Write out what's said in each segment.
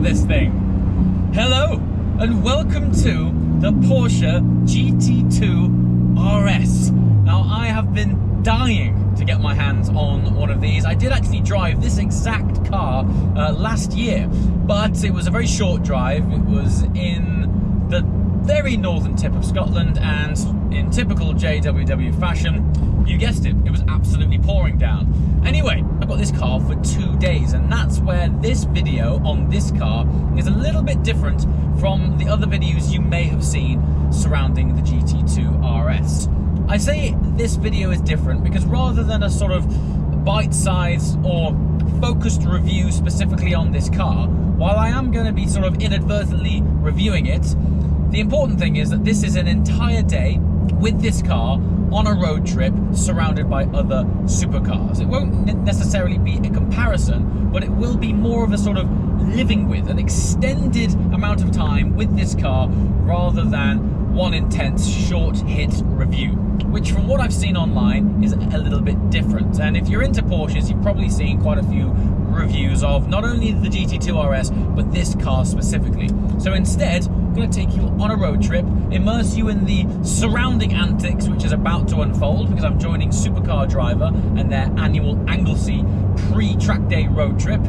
of this thing. Hello, and welcome to the Porsche GT2 RS. Now, I have been dying to get my hands on one of these. I did actually drive this exact car last year, but it was a very short drive. It was in the very northern tip of Scotland, and in typical JWW fashion, you guessed it, it was absolutely pouring down. Anyway, I've got this car for 2 days, and that's where this video on this car is a little bit different from the other videos you may have seen surrounding the GT2 RS. I say this video is different because rather than a sort of bite-sized or focused review specifically on this car, while I am going to be sort of inadvertently reviewing it, the important thing is that this is an entire day with this car on a road trip surrounded by other supercars. It won't necessarily be a comparison, but it will be more of a sort of living with, an extended amount of time with this car rather than one intense short hit review, which from what I've seen online is a little bit different. And if you're into Porsches, you've probably seen quite a few reviews of not only the GT2 RS, but this car specifically. So instead, I'm going to take you on a road trip, immerse you in the surrounding antics which is about to unfold, because I'm joining Supercar Driver and their annual Anglesey pre-track day road trip.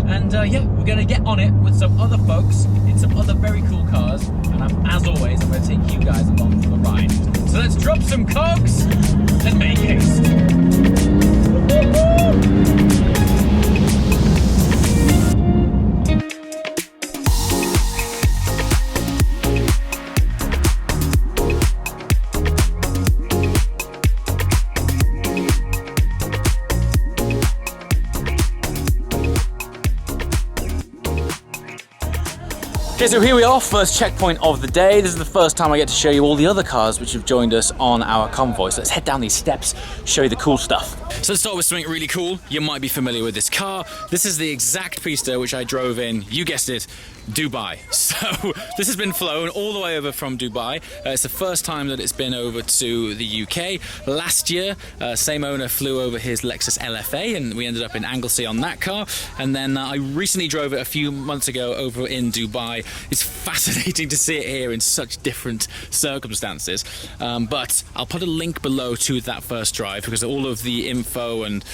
And yeah, we're going to get on it with some other folks in some other very cool cars, and as always, I'm going to take you guys along for the ride. So let's drop some cogs and make haste. Okay, so here we are, first checkpoint of the day. This is the first time I get to show you all the other cars which have joined us on our convoy. So let's head down these steps, show you the cool stuff. So let's start with something really cool. You might be familiar with this car. This is the exact pista which I drove in, you guessed it, Dubai. So this has been flown all the way over from Dubai. It's the first time that it's been over to the UK. Last year, same owner flew over his Lexus LFA, and we ended up in Anglesey on that car. And then I recently drove it a few months ago over in Dubai. It's fascinating to see it here in such different circumstances. But I'll put a link below to that first drive, because all of the info and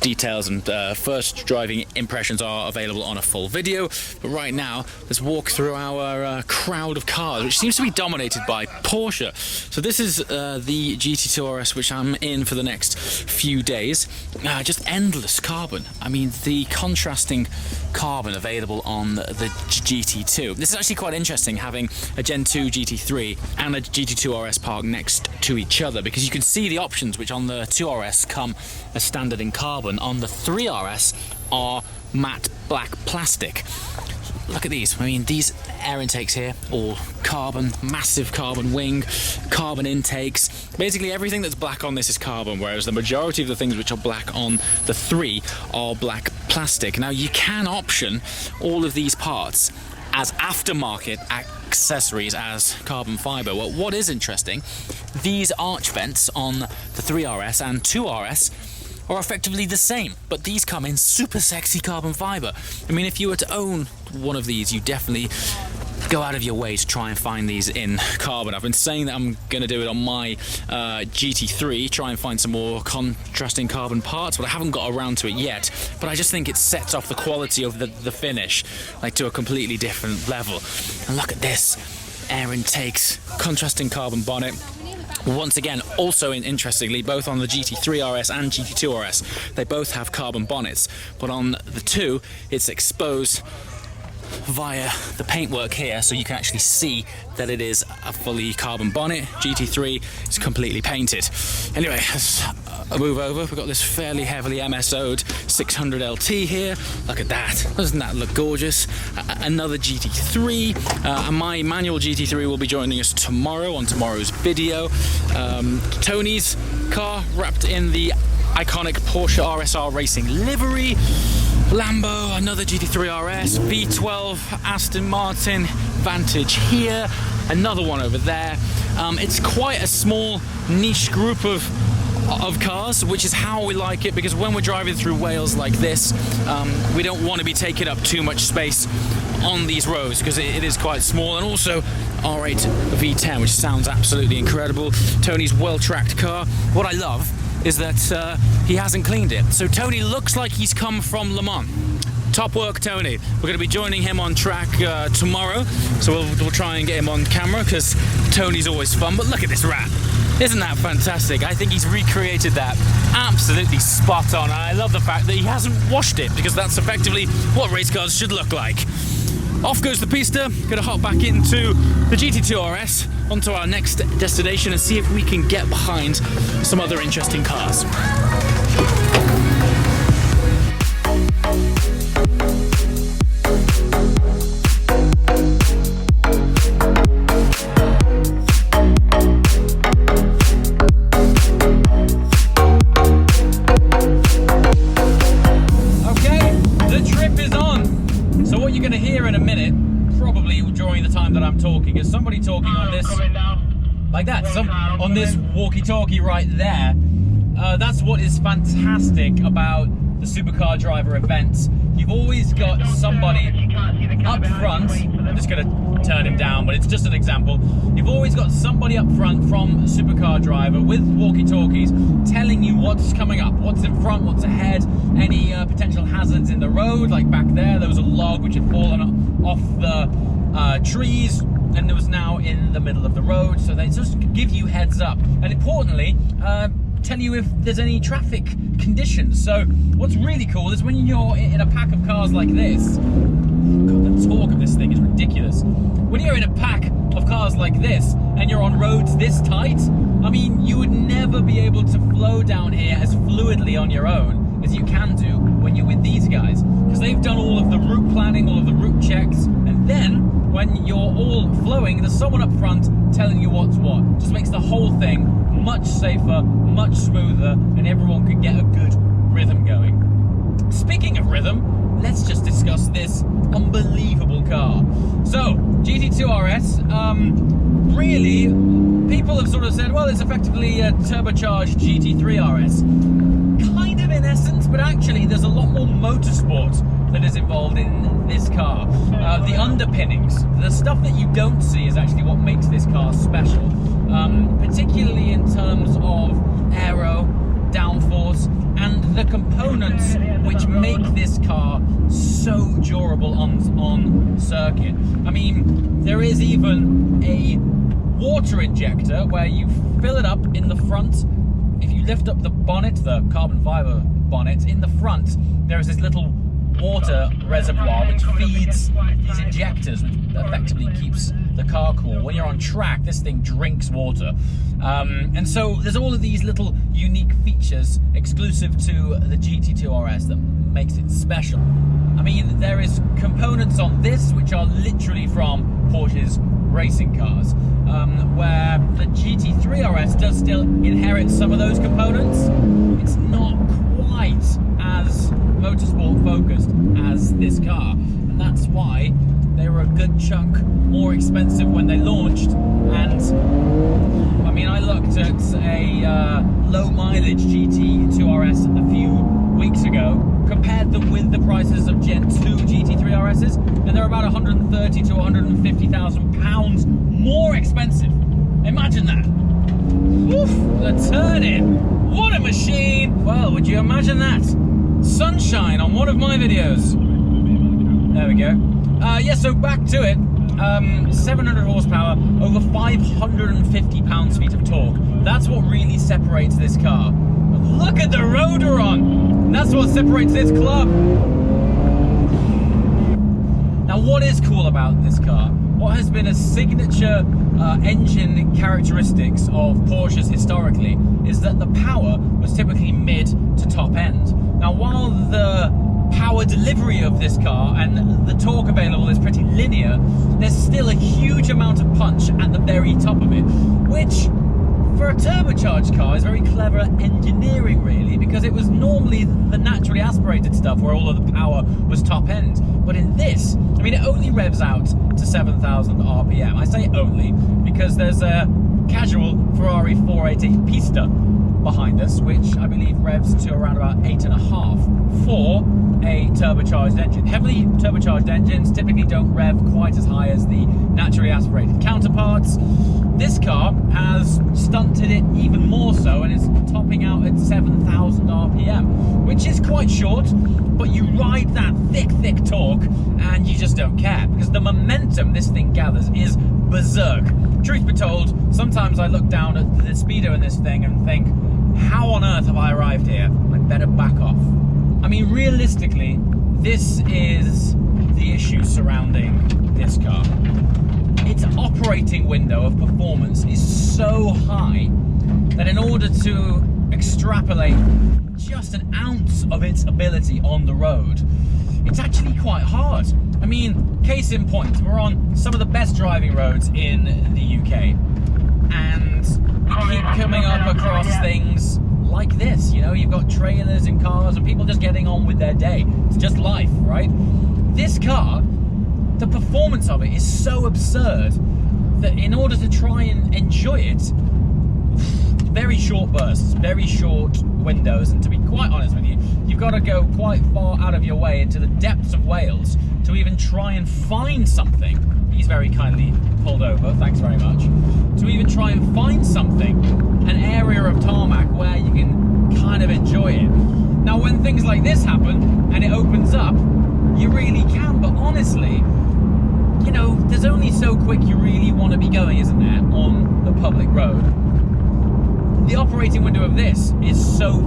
details and first driving impressions are available on a full video. But right now, let's walk through our crowd of cars, which seems to be dominated by Porsche. So this is the GT2 RS, which I'm in for the next few days. Just endless carbon. I mean, the contrasting carbon available on the GT2. This is actually quite interesting, having a Gen 2 GT3 and a GT2 RS parked next to each other, because you can see the options which on the 2RS come as standard in carbon. On the 3RS are matte black plastic. Look at these. I mean, these air intakes here, all carbon, massive carbon wing, carbon intakes. Basically everything that's black on this is carbon, whereas the majority of the things which are black on the 3 are black plastic. Now, you can option all of these parts as aftermarket accessories as carbon fiber. Well, what is interesting, these arch vents on the 3RS and 2RS are effectively the same, but these come in super sexy carbon fiber. I mean, if you were to own one of these, you definitely go out of your way to try and find these in carbon. I've been saying that I'm going to do it on my GT3, try and find some more contrasting carbon parts, but I haven't got around to it yet. But I just think it sets off the quality of the finish, like, to a completely different level. And look at this, air intakes, contrasting carbon bonnet. Once again, also interestingly, both on the GT3 RS and GT2 RS, they both have carbon bonnets, but on the 2, it's exposed via the paintwork here, so you can actually see that it is a fully carbon bonnet. GT3 is completely painted. Anyway, let's move over. We've got this fairly heavily MSO'd 600 LT here. Look at that. Doesn't that look gorgeous? Another GT3. And my manual GT3 will be joining us tomorrow on tomorrow's video. Tony's car wrapped in the iconic Porsche RSR racing livery. Lambo, another GT3 RS, V12, Aston Martin, Vantage here, another one over there. It's quite a small niche group of of cars, which is how we like it, because when we're driving through Wales like this, we don't want to be taking up too much space on these roads because it is quite small. And also R8 V10, which sounds absolutely incredible. Tony's well-tracked car. What I love is that he hasn't cleaned it. So Tony looks like he's come from Le Mans. Top work, Tony. We're going to be joining him on track tomorrow, so we'll try and get him on camera because Tony's always fun. But look at this wrap. Isn't that fantastic? I think he's recreated that absolutely spot on. I love the fact that he hasn't washed it, because that's effectively what race cars should look like. Off goes the pista. Gonna hop back into the GT2 RS onto our next destination and see if we can get behind some other interesting cars. Talking is somebody talking on this like that, on this walkie-talkie right there. That's what is fantastic about the supercar driver events. You've always got somebody up front. I'm just going to turn him down, but it's just an example. You've always got somebody up front from supercar driver with walkie-talkies telling you what's coming up, what's in front, what's ahead, any potential hazards in the road. Like back there was a log which had fallen off the trees and it was now in the middle of the road, so they just give you heads up, and importantly tell you if there's any traffic conditions. So what's really cool is when you're in a pack of cars like this, God, the torque of this thing is ridiculous. When you're in a pack of cars like this and you're on roads this tight, I mean, you would never be able to flow down here as fluidly on your own as you can do when you're with these guys, because they've done all of the route planning, all of the route checks, and then when you're all flowing, there's someone up front telling you what's what. Just makes the whole thing much safer, much smoother, and everyone can get a good rhythm going. Speaking of rhythm, let's just discuss this unbelievable car. So, GT2 RS, really, people have sort of said, well, it's effectively a turbocharged GT3 RS. Kind of in essence, but actually there's a lot more motorsport that is involved in this car. The underpinnings, the stuff that you don't see is actually what makes this car special, particularly in terms of aero, downforce, and the components which make this car so durable on circuit. I mean, there is even a water injector where you fill it up in the front. If you lift up the bonnet, the carbon fiber bonnet, in the front there is this little water reservoir which feeds these injectors, which effectively keeps the car cool. When you're on track, this thing drinks water. And so there's all of these little unique features exclusive to the GT2 RS that makes it special. I mean, there is components on this which are literally from Porsche's racing cars, where the GT3 RS does still inherit some of those components. It's not quite as motorsport focused as this car, and that's why they were a good chunk more expensive when they launched. And I mean, I looked at a low mileage GT2 RS a few weeks ago, compared them with the prices of Gen 2 GT3 RSs, and they're about 130 to 150,000 pounds more expensive. Imagine that. Woof, the turn-in. What a machine. Well, would you imagine that? Sunshine on one of my videos. There we go. Yeah, so back to it. 700 horsepower, over 550 pounds-feet of torque. That's what really separates this car. Look at the road we're on. That's what separates this club. Now, what is cool about this car? What has been a signature engine characteristics of Porsches historically is that the power was typically mid to top end. Now, while the power delivery of this car and the torque available is pretty linear, there's still a huge amount of punch at the very top of it, which for a turbocharged car is very clever engineering, really, because it was normally the naturally aspirated stuff where all of the power was top end. But in this, I mean, it only revs out to 7,000 RPM. I say only because there's a casual Ferrari 488 Pista behind us, which I believe revs to around about 8.5 for a turbocharged engine. Heavily turbocharged engines typically don't rev quite as high as the naturally aspirated counterparts. This car has stunted it even more so and is topping out at 7,000 RPM, which is quite short, but you ride that thick torque and you just don't care, because the momentum this thing gathers is berserk. Truth be told, sometimes I look down at the speedo in this thing and think, how on earth have I arrived here? I better back off. I mean, realistically, this is the issue surrounding this car. Its operating window of performance is so high that in order to extrapolate just an ounce of its ability on the road, it's actually quite hard. I mean, case in point, we're on some of the best driving roads in the UK, and we keep coming up across things like this. You know, you've got trailers and cars and people just getting on with their day. It's just life, right? This car, the performance of it is so absurd that in order to try and enjoy it, very short bursts, very short windows, and to be quite honest with you, you've got to go quite far out of your way into the depths of Wales to even try and find something. He's very kindly pulled over, thanks very much. To even try and find something, an area of tarmac where you can kind of enjoy it. Now, when things like this happen and it opens up, you really can, but honestly, you know, there's only so quick you really want to be going, isn't there, on the public road. The operating window of this is so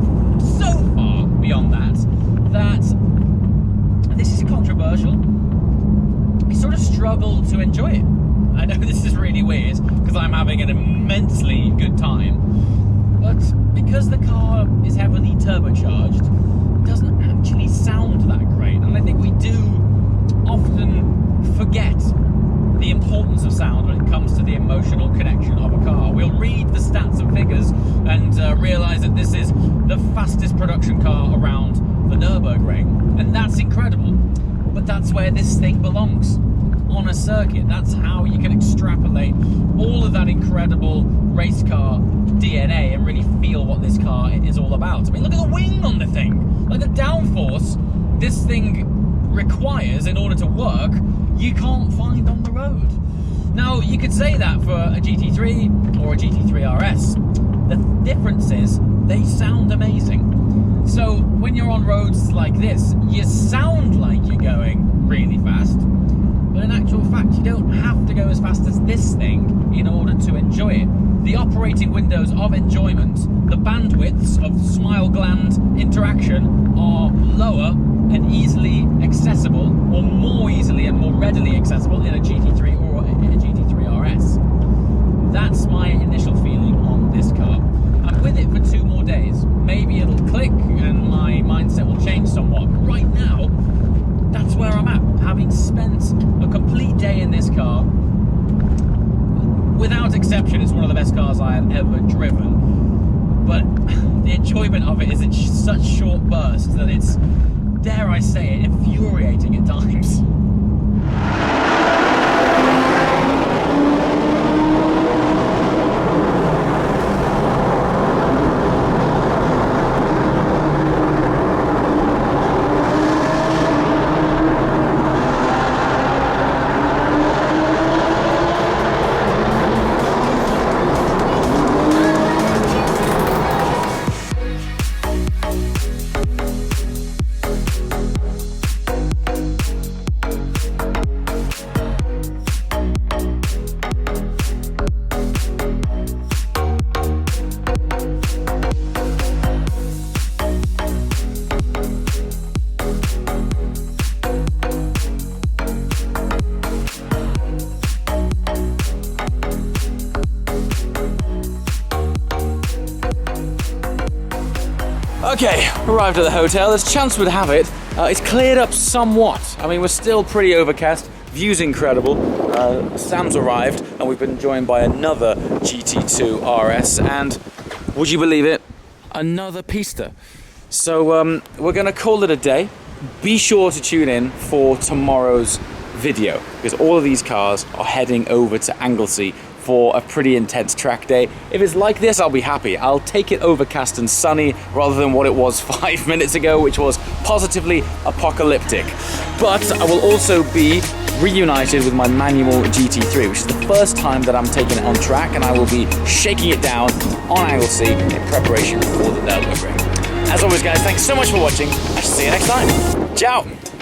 far beyond that this is controversial. I sort of struggle to enjoy it. I know this is really weird because I'm having an immensely good time, but because the car is heavily turbocharged, it doesn't actually sound that great. And I think we do often forget the importance of sound when it comes to the emotional connection of a car. We'll read the stats and figures and realise that this is the fastest production car around the Nurburgring, and that's incredible. But that's where this thing belongs, on a circuit. That's how you can extrapolate all of that incredible race car DNA and really feel what this car is all about. I mean, look at the wing on the thing. Like, the downforce this thing requires in order to work, you can't find on the road. Now, you could say that for a GT3 or a GT3 RS. The difference is they sound amazing. So when you're on roads like this, you sound like you're going really fast, but in actual fact, you don't have to go as fast as this thing in order to enjoy it. The operating windows of enjoyment, the bandwidths of smile gland interaction are lower and easily accessible, or more easily and more readily accessible in a GT3 or a GT3 RS. That's my initial feeling on this car. I'm with it for 2 more days. Maybe it'll click and my mindset will change somewhat, but right now, that's where I'm at. Having spent a complete day in this car, without exception, it's one of the best cars I have ever driven. But the enjoyment of it is in such short bursts that it's, dare I say it, infuriating at times. Okay, arrived at the hotel. As chance would have it, it's cleared up somewhat. I mean, we're still pretty overcast. View's incredible. Sam's arrived, and we've been joined by another GT2 RS, and would you believe it? Another pista. So we're going to call it a day. Be sure to tune in for tomorrow's video, because all of these cars are heading over to Anglesey for a pretty intense track day. If it's like this, I'll be happy. I'll take it overcast and sunny rather than what it was 5 minutes ago, which was positively apocalyptic. But I will also be reunited with my manual GT3, which is the first time that I'm taking it on track, and I will be shaking it down on Anglesey in preparation for the Nurburgring. As always, guys, thanks so much for watching. I shall see you next time. Ciao!